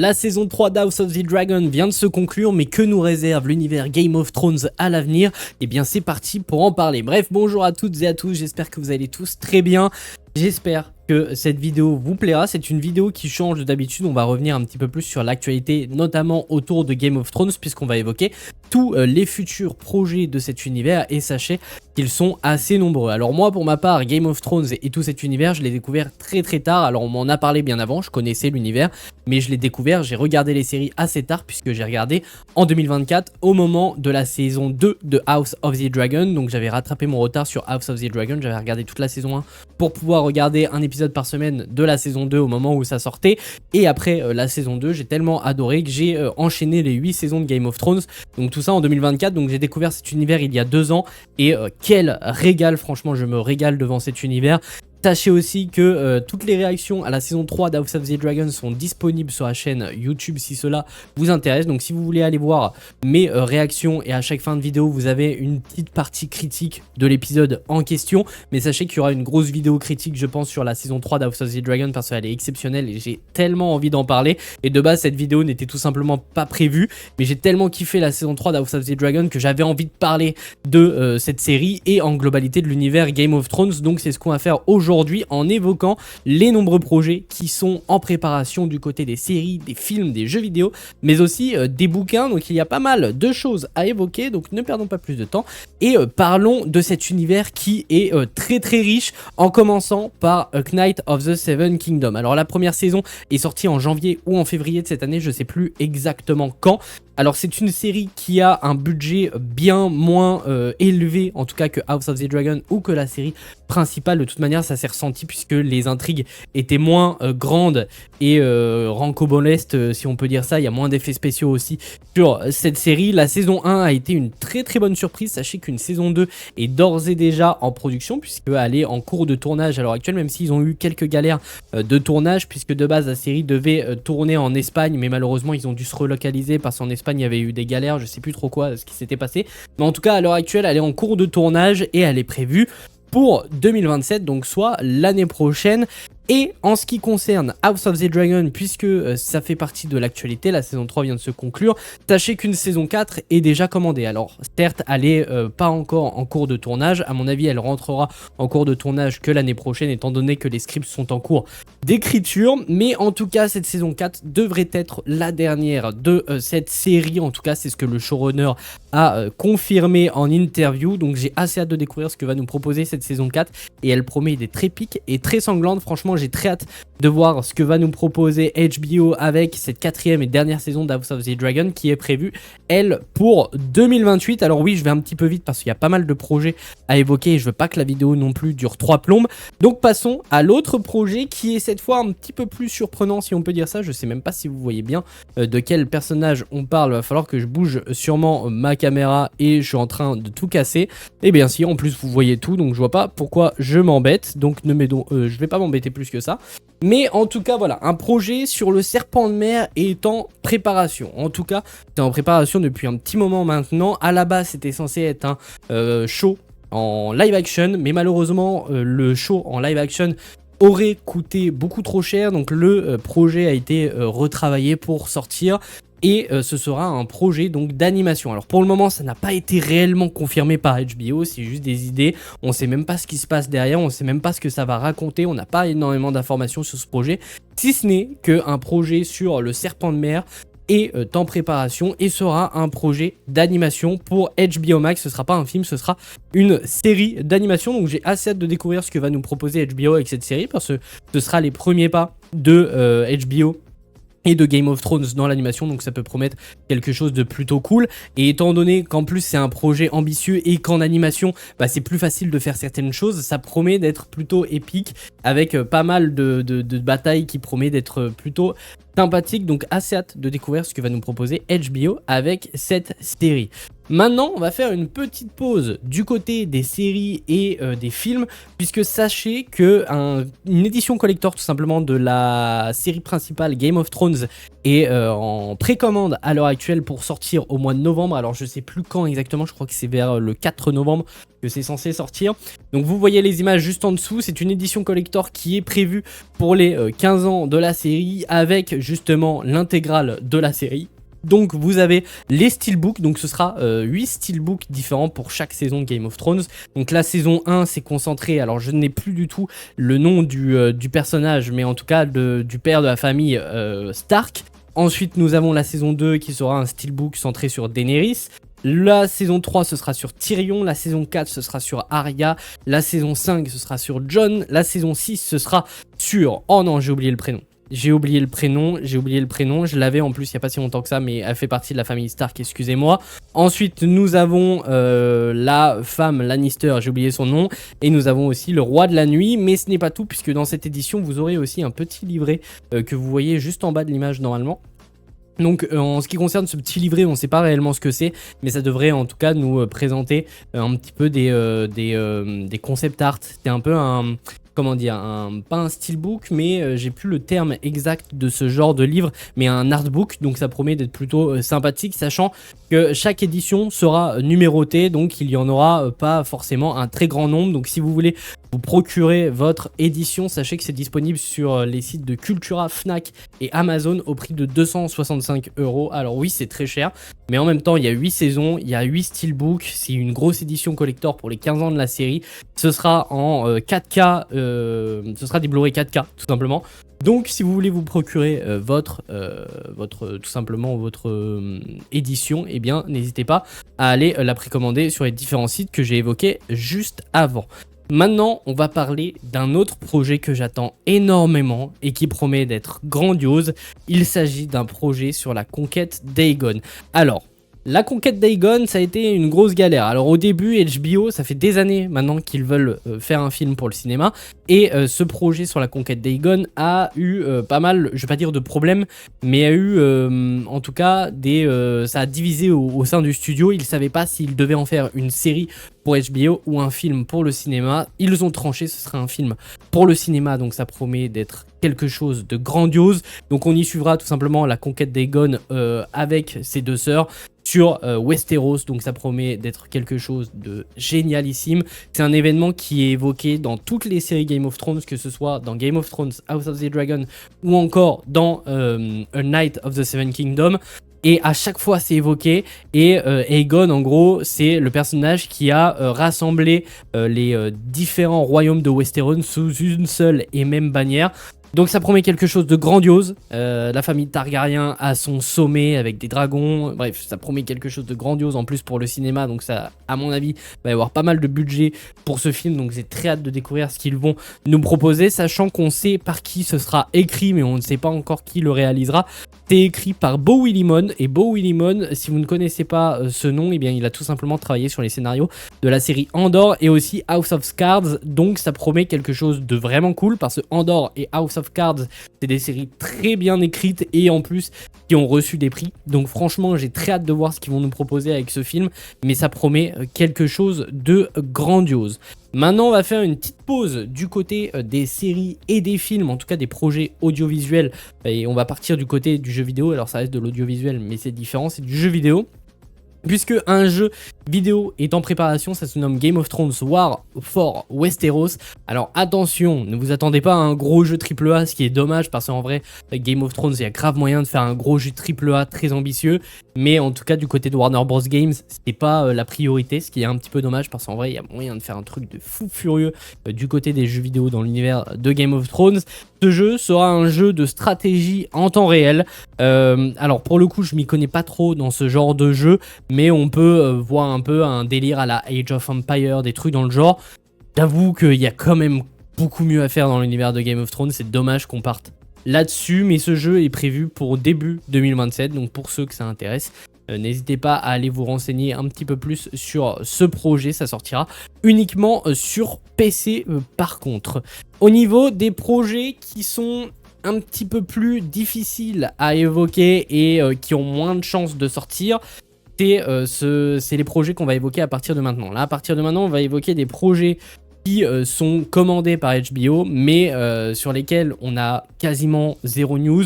La saison 3 d'House of the Dragon vient de se conclure, mais que nous réserve l'univers Game of Thrones à l'avenir? Eh bien c'est parti pour en parler. Bref, bonjour à toutes et à tous, j'espère que vous allez tous très bien. J'espère que cette vidéo vous plaira. C'est une vidéo qui change de d'habitude. On va revenir un petit peu plus sur l'actualité, notamment autour de Game of Thrones, puisqu'on va évoquer tous les futurs projets de cet univers, et sachez qu'ils sont assez nombreux. Alors moi, pour ma part, Game of Thrones et tout cet univers, je l'ai découvert très tard. Alors on m'en a parlé bien avant, je connaissais l'univers, mais je l'ai découvert, j'ai regardé les séries assez tard, puisque j'ai regardé en 2024, au moment de la saison 2 de House of the Dragon. Donc j'avais rattrapé mon retard sur House of the Dragon, j'avais regardé toute la saison 1 pour pouvoir regarder un épisode par semaine de la saison 2 au moment où ça sortait. Et après la saison 2, j'ai tellement adoré que j'ai enchaîné les 8 saisons de Game of Thrones. Donc tout ça en 2024, donc j'ai découvert cet univers il y a 2 ans. Et quel régal, franchement je me régale devant cet univers. Sachez aussi que toutes les réactions à la saison 3 d'House of the Dragon sont disponibles sur la chaîne YouTube si cela vous intéresse. Donc si vous voulez aller voir mes réactions, et à chaque fin de vidéo vous avez une petite partie critique de l'épisode en question. Mais sachez qu'il y aura une grosse vidéo critique je pense sur la saison 3 d'House of the Dragon, parce qu'elle est exceptionnelle et j'ai tellement envie d'en parler. Et de base cette vidéo n'était tout simplement pas prévue, mais j'ai tellement kiffé la saison 3 d'House of the Dragon que j'avais envie de parler de cette série et en globalité de l'univers Game of Thrones. Donc c'est ce qu'on va faire aujourd'hui en évoquant les nombreux projets qui sont en préparation du côté des séries, des films, des jeux vidéo, mais aussi des bouquins. Donc il y a pas mal de choses à évoquer, donc ne perdons pas plus de temps et parlons de cet univers qui est très riche, en commençant par A Knight of the Seven Kingdoms. Alors la première saison est sortie en janvier ou en février de cette année, je sais plus exactement quand. Alors c'est une série qui a un budget bien moins élevé en tout cas que House of the Dragon ou que la série principale. De toute manière ça s'est ressenti puisque les intrigues étaient moins grandes et rancobolestes si on peut dire ça. Il y a moins d'effets spéciaux aussi sur cette série. La saison 1 a été une très bonne surprise. Sachez qu'une saison 2 est d'ores et déjà en production puisqu'elle est en cours de tournage à l'heure actuelle, même s'ils ont eu quelques galères de tournage, puisque de base la série devait tourner en Espagne, mais malheureusement ils ont dû se relocaliser parce qu'en Espagne il y avait eu des galères, je sais plus trop quoi ce qui s'était passé. Mais en tout cas à l'heure actuelle elle est en cours de tournage et elle est prévue pour 2027, donc soit l'année prochaine. Et en ce qui concerne House of the Dragon, puisque ça fait partie de l'actualité, la saison 3 vient de se conclure, sachez qu'une saison 4 est déjà commandée. Alors certes, elle n'est pas encore en cours de tournage, à mon avis elle rentrera en cours de tournage que l'année prochaine, étant donné que les scripts sont en cours d'écriture. Mais en tout cas, cette saison 4 devrait être la dernière de cette série, en tout cas c'est ce que le showrunner a confirmé en interview. Donc j'ai assez hâte de découvrir ce que va nous proposer cette saison 4, et elle promet d'être épique et très sanglante. Franchement j'ai très hâte de voir ce que va nous proposer HBO avec cette 4e et dernière saison d'House of the Dragon qui est prévue, elle, pour 2028. Alors oui, je vais un petit peu vite parce qu'il y a pas mal de projets à évoquer et je veux pas que la vidéo non plus dure 3 plombes. Donc passons à l'autre projet qui est cette fois un petit peu plus surprenant si on peut dire ça. Je sais même pas si vous voyez bien de quel personnage on parle. Il va falloir que je bouge sûrement ma caméra et je suis en train de tout casser. Et bien si, en plus vous voyez tout, donc je vois pas pourquoi je m'embête. Donc je vais pas m'embêter plus que ça. Mais en tout cas voilà, un projet sur le serpent de mer est en préparation. En tout cas c'est en préparation depuis un petit moment maintenant. À la base c'était censé être un show en live action, mais malheureusement le show en live action aurait coûté beaucoup trop cher. Donc le projet a été retravaillé pour sortir. Et ce sera un projet donc d'animation. Alors pour le moment ça n'a pas été réellement confirmé par HBO, c'est juste des idées, on sait même pas ce qui se passe derrière, on sait même pas ce que ça va raconter, on n'a pas énormément d'informations sur ce projet, si ce n'est qu'un projet sur le serpent de mer est en préparation et sera un projet d'animation pour HBO Max. Ce sera pas un film, ce sera une série d'animation. Donc j'ai assez hâte de découvrir ce que va nous proposer HBO avec cette série, parce que ce sera les premiers pas de HBO et de Game of Thrones dans l'animation, donc ça peut promettre quelque chose de plutôt cool. Et étant donné qu'en plus c'est un projet ambitieux et qu'en animation c'est plus facile de faire certaines choses, ça promet d'être plutôt épique avec pas mal de batailles qui promet d'être plutôt sympathique. Donc assez hâte de découvrir ce que va nous proposer HBO avec cette série. Maintenant, on va faire une petite pause du côté des séries et des films, puisque sachez que une édition collector tout simplement de la série principale Game of Thrones est en précommande à l'heure actuelle pour sortir au mois de novembre. Alors je sais plus quand exactement, je crois que c'est vers le 4 novembre que c'est censé sortir. Donc vous voyez les images juste en dessous, c'est une édition collector qui est prévue pour les 15 ans de la série avec justement l'intégrale de la série. Donc vous avez les steelbooks, donc ce sera 8 steelbooks différents pour chaque saison de Game of Thrones. Donc la saison 1 c'est concentré, alors je n'ai plus du tout le nom du personnage, mais en tout cas du père de la famille Stark. Ensuite nous avons la saison 2 qui sera un steelbook centré sur Daenerys. La saison 3 ce sera sur Tyrion, la saison 4 ce sera sur Arya, la saison 5 ce sera sur Jon, la saison 6 ce sera sur... Oh non, j'ai oublié le prénom. J'ai oublié le prénom, je l'avais en plus il n'y a pas si longtemps que ça, mais elle fait partie de la famille Stark, excusez-moi. Ensuite, nous avons la femme Lannister, j'ai oublié son nom, et nous avons aussi le roi de la nuit, mais ce n'est pas tout, puisque dans cette édition, vous aurez aussi un petit livret que vous voyez juste en bas de l'image normalement. Donc en ce qui concerne ce petit livret, on ne sait pas réellement ce que c'est, mais ça devrait en tout cas nous présenter un petit peu des concept art. C'était un peu un... Comment dire, pas un steelbook, mais j'ai plus le terme exact de ce genre de livre, mais un artbook, donc ça promet d'être plutôt sympathique, sachant que chaque édition sera numérotée, donc il n'y en aura pas forcément un très grand nombre. Donc si vous voulez vous procurer votre édition, sachez que c'est disponible sur les sites de Cultura, Fnac et Amazon au prix de 265 €. Alors oui, c'est très cher, mais en même temps, il y a 8 saisons, il y a 8 steelbooks, c'est une grosse édition collector pour les 15 ans de la série. Ce sera en 4K, ce sera des Blu-ray 4K tout simplement. Donc si vous voulez vous procurer tout simplement votre édition, eh bien n'hésitez pas à aller la précommander sur les différents sites que j'ai évoqués juste avant. Maintenant, on va parler d'un autre projet que j'attends énormément et qui promet d'être grandiose. Il s'agit d'un projet sur la conquête d'Aegon. Alors, la conquête d'Aegon, ça a été une grosse galère. Alors au début, HBO, ça fait des années maintenant qu'ils veulent faire un film pour le cinéma. Et ce projet sur la conquête d'Aegon a eu pas mal, je vais pas dire de problèmes, mais a eu en tout cas ça a divisé au sein du studio. Ils ne savaient pas s'ils devaient en faire une série pour HBO ou un film pour le cinéma. Ils ont tranché, ce sera un film pour le cinéma, donc ça promet d'être quelque chose de grandiose. Donc on y suivra tout simplement la conquête d'Aegon avec ses deux sœurs sur Westeros, donc ça promet d'être quelque chose de génialissime. C'est un événement qui est évoqué dans toutes les séries Game of Thrones, que ce soit dans Game of Thrones, House of the Dragon ou encore dans A Knight of the Seven Kingdoms. Et à chaque fois c'est évoqué, et Aegon en gros c'est le personnage qui a rassemblé les différents royaumes de Westeros sous une seule et même bannière. Donc ça promet quelque chose de grandiose. La famille Targaryen à son sommet avec des dragons. Bref, ça promet quelque chose de grandiose en plus pour le cinéma. Donc ça, à mon avis, va y avoir pas mal de budget pour ce film. Donc j'ai très hâte de découvrir ce qu'ils vont nous proposer, sachant qu'on sait par qui ce sera écrit, mais on ne sait pas encore qui le réalisera. C'est écrit par Beau Willimon. Et Beau Willimon, si vous ne connaissez pas ce nom, eh bien il a tout simplement travaillé sur les scénarios de la série Andor et aussi House of Cards. Donc ça promet quelque chose de vraiment cool, parce que Andor et House of Cards, c'est des séries très bien écrites et en plus qui ont reçu des prix. Donc franchement, j'ai très hâte de voir ce qu'ils vont nous proposer avec ce film, mais ça promet quelque chose de grandiose. Maintenant, on va faire une petite pause du côté des séries et des films, en tout cas des projets audiovisuels, et on va partir du côté du jeu vidéo. Alors ça reste de l'audiovisuel, mais c'est différent, c'est du jeu vidéo. Puisque un jeu vidéo est en préparation, ça se nomme Game of Thrones War for Westeros. Alors attention, ne vous attendez pas à un gros jeu AAA, ce qui est dommage parce qu'en vrai, Game of Thrones, il y a grave moyen de faire un gros jeu AAA très ambitieux. Mais en tout cas, du côté de Warner Bros Games, c'était pas la priorité, ce qui est un petit peu dommage parce qu'en vrai, il y a moyen de faire un truc de fou furieux du côté des jeux vidéo dans l'univers de Game of Thrones. Ce jeu sera un jeu de stratégie en temps réel. Alors pour le coup, je m'y connais pas trop dans ce genre de jeu, mais on peut voir un peu un délire à la Age of Empires, des trucs dans le genre. J'avoue qu'il y a quand même beaucoup mieux à faire dans l'univers de Game of Thrones, c'est dommage qu'on parte là-dessus, mais ce jeu est prévu pour début 2027, donc pour ceux que ça intéresse, n'hésitez pas à aller vous renseigner un petit peu plus sur ce projet, ça sortira uniquement sur PC par contre. Au niveau des projets qui sont un petit peu plus difficiles à évoquer et qui ont moins de chances de sortir, c'est les projets qu'on va évoquer à partir de maintenant. Là, à partir de maintenant, on va évoquer des projets qui sont commandés par HBO, mais sur lesquels on a quasiment zéro news.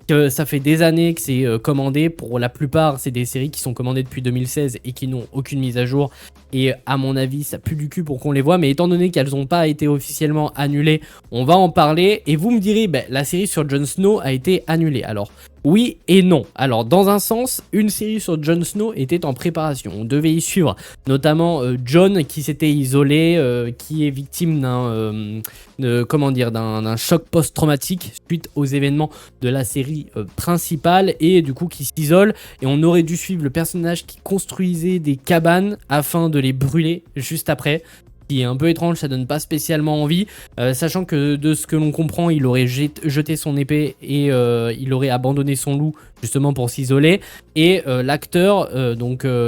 Que ça fait des années que c'est commandé. Pour la plupart, c'est des séries qui sont commandées depuis 2016 et qui n'ont aucune mise à jour. Et à mon avis, ça pue du cul pour qu'on les voit. Mais étant donné qu'elles n'ont pas été officiellement annulées, on va en parler. Et vous me direz, la série sur Jon Snow a été annulée. Alors, oui et non. Alors, dans un sens, une série sur Jon Snow était en préparation. On devait y suivre notamment Jon qui s'était isolé, qui est victime d'un choc post-traumatique suite aux événements de la série principale et du coup qui s'isole. Et on aurait dû suivre le personnage qui construisait des cabanes afin de les brûler juste après. Qui est un peu étrange, ça donne pas spécialement envie, sachant que de ce que l'on comprend, il aurait jeté son épée et il aurait abandonné son loup justement pour s'isoler. Et l'acteur,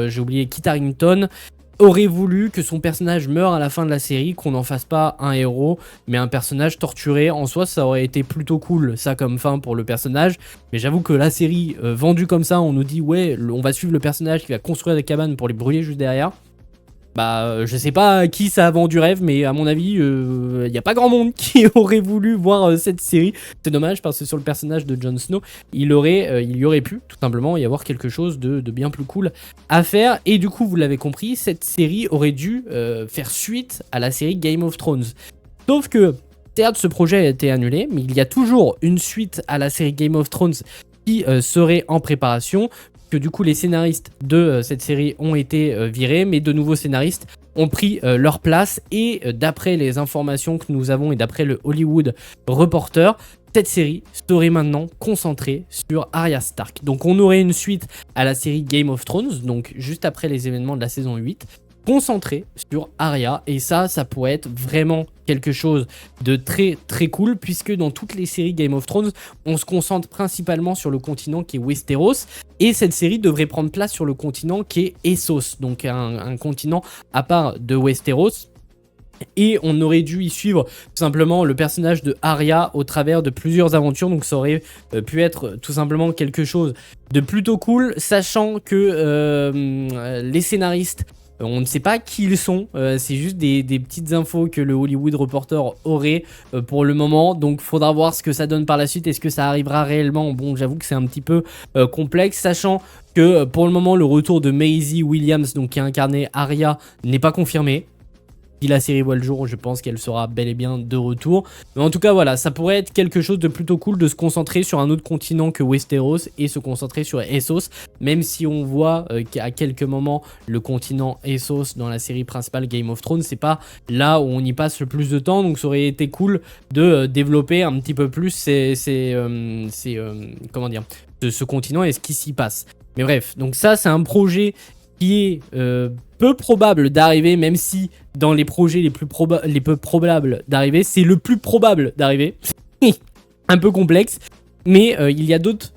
j'ai oublié Kit Harington, aurait voulu que son personnage meure à la fin de la série, qu'on n'en fasse pas un héros, mais un personnage torturé. En soi, ça aurait été plutôt cool, ça, comme fin pour le personnage. Mais j'avoue que la série, vendue comme ça, on nous dit, ouais, on va suivre le personnage qui va construire des cabanes pour les brûler juste derrière. Je sais pas à qui ça a vendu rêve, mais à mon avis, il n'y a pas grand monde qui aurait voulu voir cette série. C'est dommage parce que sur le personnage de Jon Snow, il y aurait pu tout simplement y avoir quelque chose de bien plus cool à faire. Et du coup, vous l'avez compris, cette série aurait dû faire suite à la série Game of Thrones. Sauf que, certes, ce projet a été annulé, mais il y a toujours une suite à la série Game of Thrones qui serait en préparation. Que du coup les scénaristes de cette série ont été virés, mais de nouveaux scénaristes ont pris leur place et d'après les informations que nous avons et d'après le Hollywood Reporter, cette série serait maintenant concentrée sur Arya Stark. Donc on aurait une suite à la série Game of Thrones, donc juste après les événements de la saison 8, concentrée sur Arya, et ça pourrait être vraiment quelque chose de très très cool, puisque dans toutes les séries Game of Thrones, on se concentre principalement sur le continent qui est Westeros, et cette série devrait prendre place sur le continent qui est Essos, donc un continent à part de Westeros. Et on aurait dû y suivre tout simplement le personnage de Arya au travers de plusieurs aventures, donc ça aurait pu être tout simplement quelque chose de plutôt cool, sachant que les scénaristes, on ne sait pas qui ils sont, c'est juste des petites infos que le Hollywood Reporter aurait pour le moment, donc faudra voir ce que ça donne par la suite, est-ce que ça arrivera réellement. Bon, j'avoue que c'est un petit peu complexe, sachant que pour le moment le retour de Maisie Williams, donc qui a incarné Arya, n'est pas confirmé. Si la série voit le jour, je pense qu'elle sera bel et bien de retour. Mais en tout cas, voilà, ça pourrait être quelque chose de plutôt cool de se concentrer sur un autre continent que Westeros et se concentrer sur Essos. Même si on voit qu'à quelques moments, le continent Essos dans la série principale Game of Thrones, c'est pas là où on y passe le plus de temps. Donc ça aurait été cool de développer un petit peu plus ce continent et ce qui s'y passe. Mais bref, donc ça, c'est un projet qui est peu probable d'arriver, même si dans les projets les peu probables d'arriver, c'est le plus probable d'arriver. Un peu complexe, mais il y a d'autres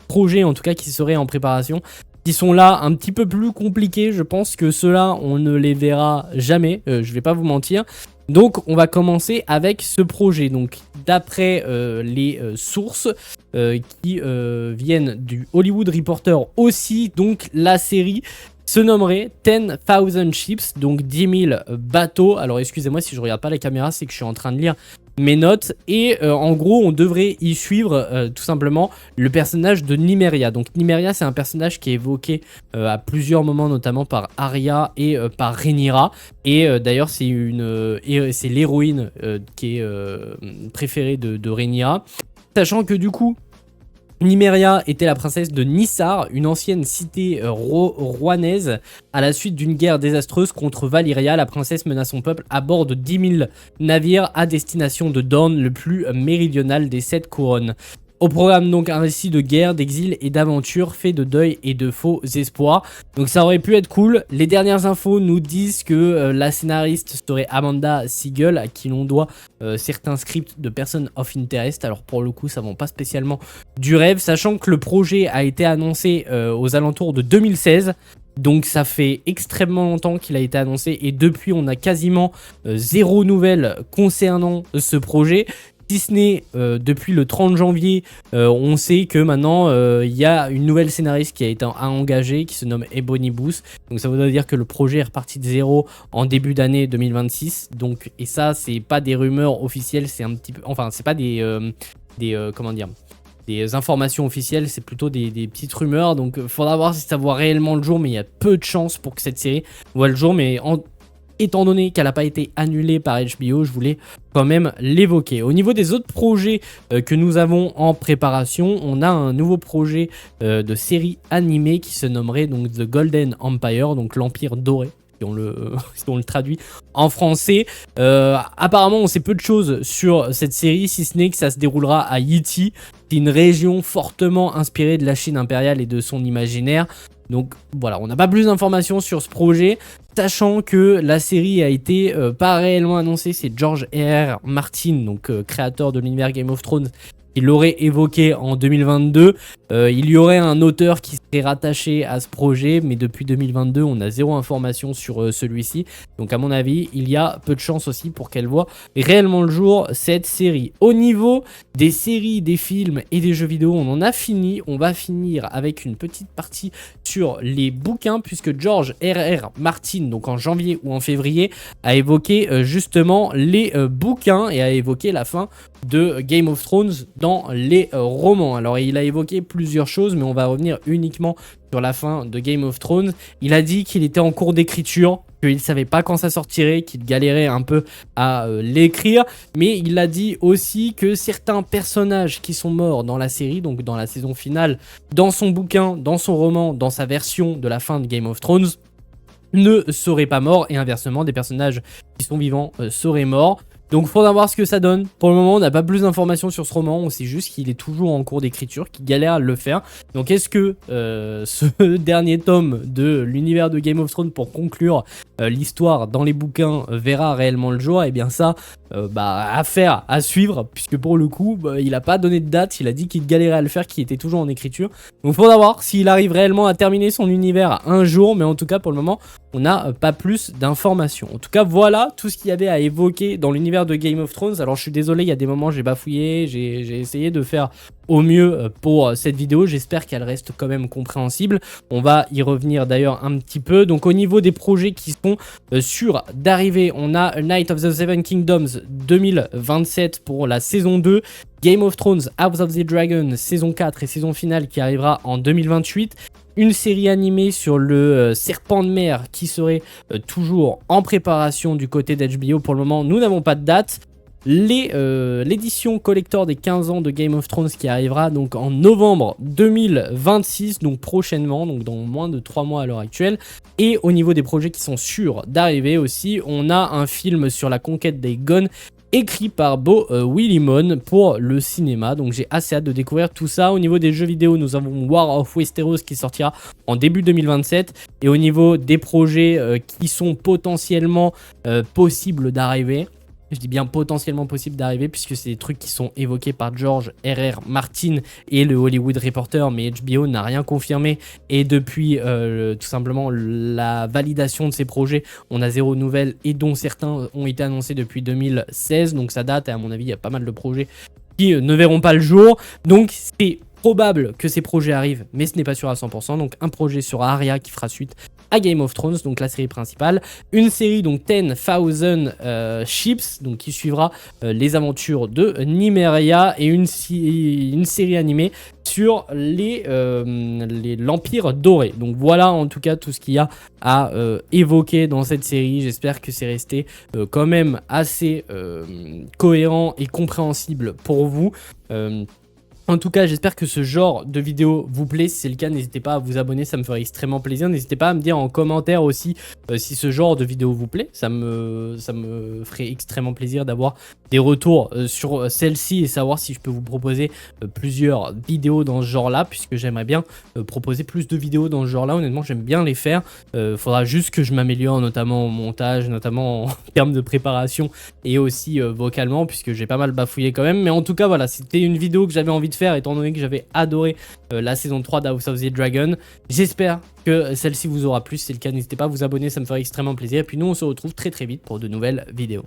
projets en tout cas qui seraient en préparation, qui sont là un petit peu plus compliqués. Je pense que ceux-là, on ne les verra jamais, je vais pas vous mentir. Donc on va commencer avec ce projet. Donc d'après les sources qui viennent du Hollywood Reporter aussi, donc la série se nommerait 10,000 Ships, donc 10 000 bateaux. Alors excusez-moi si je regarde pas la caméra, c'est que je suis en train de lire mes notes. Et en gros, on devrait y suivre tout simplement le personnage de Nymeria. Donc Nymeria, c'est un personnage qui est évoqué à plusieurs moments, notamment par Arya et par Rhaenyra. Et d'ailleurs, c'est l'héroïne qui est préférée de Rhaenyra. Sachant que du coup, Nymeria était la princesse de Nissar, une ancienne cité rouennaise. À la suite d'une guerre désastreuse contre Valyria, la princesse mena son peuple à bord de 10 000 navires à destination de Dorne, le plus méridional des 7 couronnes. Au programme donc un récit de guerre, d'exil et d'aventure fait de deuil et de faux espoirs. Donc ça aurait pu être cool. Les dernières infos nous disent que la scénariste serait Amanda Segel, à qui l'on doit certains scripts de Person of Interest. Alors pour le coup ça vend pas spécialement du rêve, sachant que le projet a été annoncé aux alentours de 2016. Donc ça fait extrêmement longtemps qu'il a été annoncé et depuis on a quasiment zéro nouvelle concernant ce projet. Si ce n'est depuis le 30 janvier, on sait que maintenant il y a une nouvelle scénariste qui a été engagée qui se nomme Ebony Booth. Donc ça voudrait dire que le projet est reparti de zéro en début d'année 2026. Donc, et ça, c'est pas des rumeurs officielles, c'est un petit peu. Enfin, c'est pas comment dire, des informations officielles, c'est plutôt des petites rumeurs. Donc faudra voir si ça voit réellement le jour, mais il y a peu de chances pour que cette série voit le jour. Mais étant donné qu'elle n'a pas été annulée par HBO, je voulais quand même l'évoquer. Au niveau des autres projets que nous avons en préparation, on a un nouveau projet de série animée qui se nommerait donc The Golden Empire, donc l'Empire doré. Si on le traduit en français. Apparemment, on sait peu de choses sur cette série, si ce n'est que ça se déroulera à Yiti, qui est une région fortement inspirée de la Chine impériale et de son imaginaire. Donc voilà, on n'a pas plus d'informations sur ce projet, sachant que la série a été pas réellement annoncée. C'est George R.R. Martin, donc créateur de l'univers Game of Thrones, qui l'aurait évoqué en 2022. Il y aurait un auteur qui serait rattaché à ce projet, mais depuis 2022, on a zéro information sur celui-ci. Donc à mon avis, il y a peu de chances aussi pour qu'elle voit réellement le jour, cette série. Au niveau des séries, des films et des jeux vidéo, on en a fini. On va finir avec une petite partie sur les bouquins, puisque George R.R. Martin, donc en janvier ou en février, a évoqué justement les bouquins et a évoqué la fin de Game of Thrones dans les romans. Alors il a évoqué plusieurs choses, mais on va revenir uniquement sur la fin de Game of Thrones. Il a dit qu'il était en cours d'écriture, qu'il ne savait pas quand ça sortirait, qu'il galérait un peu à l'écrire, mais il a dit aussi que certains personnages qui sont morts dans la série, donc dans la saison finale, dans son bouquin, dans son roman, dans sa version de la fin de Game of Thrones, ne seraient pas morts, et inversement, des personnages qui sont vivants seraient morts. Donc il faudra voir ce que ça donne. Pour le moment, on n'a pas plus d'informations sur ce roman. On sait juste qu'il est toujours en cours d'écriture, qu'il galère à le faire. Donc est-ce que ce dernier tome de l'univers de Game of Thrones pour conclure l'histoire dans les bouquins verra réellement le jour? Eh bien ça, affaire à suivre, puisque pour le coup, il n'a pas donné de date. Il a dit qu'il galérait à le faire, qu'il était toujours en écriture. Donc il faudra voir s'il arrive réellement à terminer son univers un jour. Mais en tout cas, pour le moment, on n'a pas plus d'informations. En tout cas, voilà tout ce qu'il y avait à évoquer dans l'univers de Game of Thrones. Alors je suis désolé, il y a des moments j'ai bafouillé, j'ai essayé de faire au mieux pour cette vidéo. J'espère qu'elle reste quand même compréhensible. On va y revenir d'ailleurs un petit peu. Donc au niveau des projets qui sont sûrs d'arriver, on a Night of the Seven Kingdoms 2027 pour la saison 2. Game of Thrones House of the Dragon saison 4 et saison finale qui arrivera en 2028. Une série animée sur le serpent de mer qui serait toujours en préparation du côté d'HBO. Pour le moment, nous n'avons pas de date. L'édition collector des 15 ans de Game of Thrones qui arrivera donc en novembre 2026, donc prochainement, donc dans moins de 3 mois à l'heure actuelle. Et au niveau des projets qui sont sûrs d'arriver aussi, on a un film sur la conquête des Gones écrit par Beau Willimon pour le cinéma. Donc j'ai assez hâte de découvrir tout ça. Au niveau des jeux vidéo, nous avons War of Westeros qui sortira en début 2027. Et au niveau des projets qui sont potentiellement possibles d'arriver, je dis bien potentiellement possible d'arriver, puisque c'est des trucs qui sont évoqués par George R.R. Martin et le Hollywood Reporter, mais HBO n'a rien confirmé. Et depuis tout simplement la validation de ces projets, on a zéro nouvelle, et dont certains ont été annoncés depuis 2016. Donc ça date, et à mon avis, il y a pas mal de projets qui ne verront pas le jour. Donc c'est probable que ces projets arrivent, mais ce n'est pas sûr à 100%. Donc un projet sur Arya qui fera suite à Game of Thrones, donc la série principale, une série donc 10,000 Ships, donc qui suivra les aventures de Nymeria, et une série animée sur l'Empire doré. Donc voilà en tout cas tout ce qu'il y a à évoquer dans cette série. J'espère que c'est resté quand même assez cohérent et compréhensible pour vous. En tout cas, j'espère que ce genre de vidéo vous plaît. Si c'est le cas, n'hésitez pas à vous abonner, ça me ferait extrêmement plaisir. N'hésitez pas à me dire en commentaire aussi si ce genre de vidéo vous plaît. Ça me ferait extrêmement plaisir d'avoir des retours sur celle-ci et savoir si je peux vous proposer plusieurs vidéos dans ce genre-là, puisque j'aimerais bien proposer plus de vidéos dans ce genre-là. Honnêtement, j'aime bien les faire. Faudra juste que je m'améliore, notamment au montage, notamment en termes de préparation et aussi vocalement, puisque j'ai pas mal bafouillé quand même. Mais en tout cas, voilà, c'était une vidéo que j'avais envie de faire, étant donné que j'avais adoré la saison 3 d'House of the Dragon. J'espère que celle-ci vous aura plu. Si c'est le cas, n'hésitez pas à vous abonner, ça me ferait extrêmement plaisir. Et puis nous, on se retrouve très très vite pour de nouvelles vidéos.